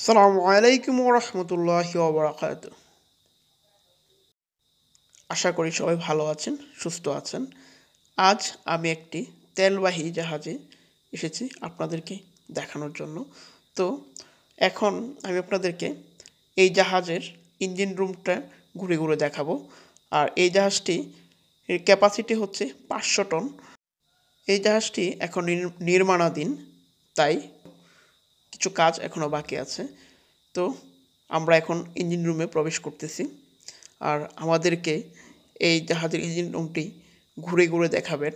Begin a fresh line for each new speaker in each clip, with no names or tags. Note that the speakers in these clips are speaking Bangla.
আসসালামু আলাইকুম ওয়া রাহমাতুল্লাহি ওয়া বারাকাতুহু। আশা করি সবাই ভালো আছেন, সুস্থ আছেন। আজ আমি একটি তেলবাহী জাহাজে এসেছি আপনাদেরকে দেখানোর জন্য। তো এখন আমি আপনাদেরকে এই জাহাজের ইঞ্জিন রুমটা ঘুরে ঘুরে দেখাবো। আর এই জাহাজটি এর ক্যাপাসিটি হচ্ছে 500 টন। এই জাহাজটি এখন নির্মাণাধীন, তাই কিছু কাজ এখনও বাকি আছে। তো আমরা এখন ইঞ্জিন রুমে প্রবেশ করতেছি। আর আমাদেরকে এই জাহাজের ইঞ্জিন রুমটি ঘুরে ঘুরে দেখাবেন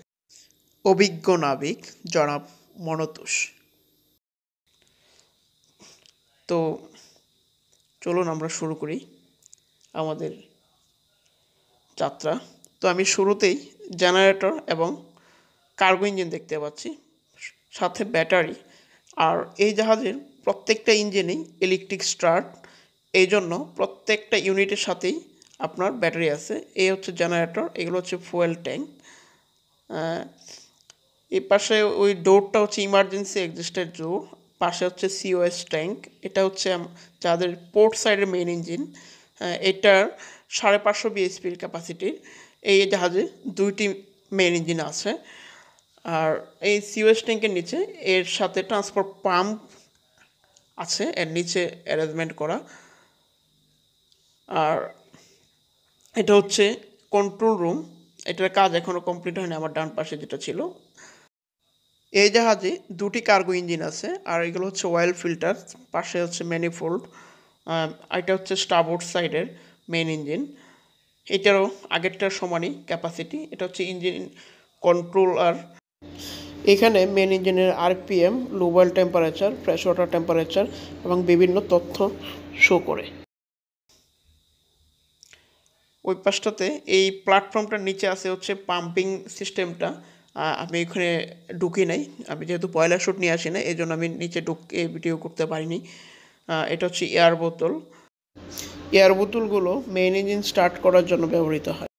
অভিজ্ঞ নাবিক জনাব মনতোষ। তো চলুন আমরা শুরু করি আমাদের যাত্রা। তো আমি শুরুতেই জেনারেটর এবং কার্গো ইঞ্জিন দেখতে পাচ্ছি, সাথে ব্যাটারি। আর এই জাহাজের প্রত্যেকটা ইঞ্জিনেই ইলেকট্রিক স্টার্ট, এই জন্য প্রত্যেকটা ইউনিটের সাথেই আপনার ব্যাটারি আছে। এই হচ্ছে জেনারেটর, এগুলো হচ্ছে ফুয়েল ট্যাঙ্ক। এই পাশে ওই ডোরটা হচ্ছে ইমার্জেন্সি এক্সিস্টের ডোর, পাশে হচ্ছে সিওএস ট্যাঙ্ক। এটা হচ্ছে যাদের পোর্ট সাইডের মেইন ইঞ্জিন। এটার 550 বিএসপির ক্যাপাসিটির এই জাহাজে দুইটি মেইন ইঞ্জিন আছে। আর এই সিওএস ট্যাঙ্কের নিচে এর সাথে ট্রান্সপোর্ট পাম্প আছে, এর নিচে অ্যারেঞ্জমেন্ট করা। আর এটা হচ্ছে কন্ট্রোল রুম, এটার কাজ এখনও কমপ্লিট হয়নি। আমার ডান পাশে যেটা ছিল, এই জাহাজে দুটি কার্গো ইঞ্জিন আছে। আর এগুলো হচ্ছে অয়েল ফিল্টার, পাশে হচ্ছে ম্যানিফোল্ড। এটা হচ্ছে স্টারবোর্ড সাইডের মেইন ইঞ্জিন, এটারও আগেরটার সমানই ক্যাপাসিটি। এটা হচ্ছে ইঞ্জিন কন্ট্রোল। আর এখানে মেন ইঞ্জিনের আরপিএম, লো oil temperature, fresh water temperature এবং বিভিন্ন তথ্য শো করে। ওই পাশটাতে এই প্ল্যাটফর্মটার নিচে আছে হচ্ছে পাম্পিং সিস্টেমটা। আমি এখানে ঢুকি নাই, আমি যেহেতু বয়লার শ্যুট নিয়ে আসি না, এই জন্য আমি নিচে ঢুকে ভিডিও করতে পারিনি। এটা হচ্ছে এয়ার বোতল। এয়ার বোতলগুলো মেইন ইঞ্জিন স্টার্ট করার জন্য ব্যবহৃত হয়।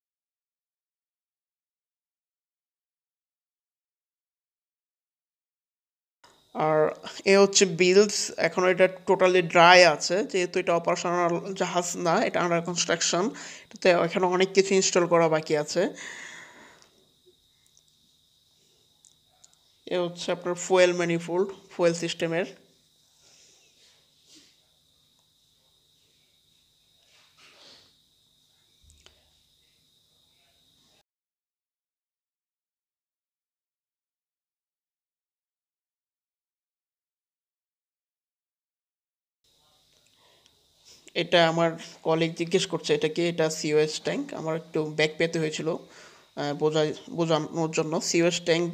আর এ হচ্ছে বিলস, এখন এটা টোটালি ড্রাই আছে, যেহেতু এটা অপারেশনাল জাহাজ না, এটা আন্ডার কনস্ট্রাকশন। এটাতে এখানে অনেক কিছু ইনস্টল করা বাকি আছে। এ হচ্ছে আপনার ফুয়েল ম্যানিফোল্ড, ফুয়েল সিস্টেমের। এটা আমার কলিগ জিজ্ঞেস করছে এটা কি, এটা সিওএস ট্যাঙ্ক। আমার একটু ব্যাক পেতে হয়েছিল বোঝানোর জন্য। সিওএস ট্যাঙ্ক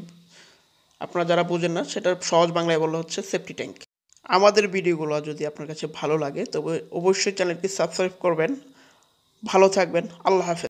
আপনারা যারা বোঝেন না, সেটা সহজ বাংলায় বলা হচ্ছে সেফটি ট্যাঙ্ক। আমাদের ভিডিওগুলো যদি আপনার কাছে ভালো লাগে তবে অবশ্যই চ্যানেলটি সাবস্ক্রাইব করবেন। ভালো থাকবেন, আল্লাহ হাফেজ।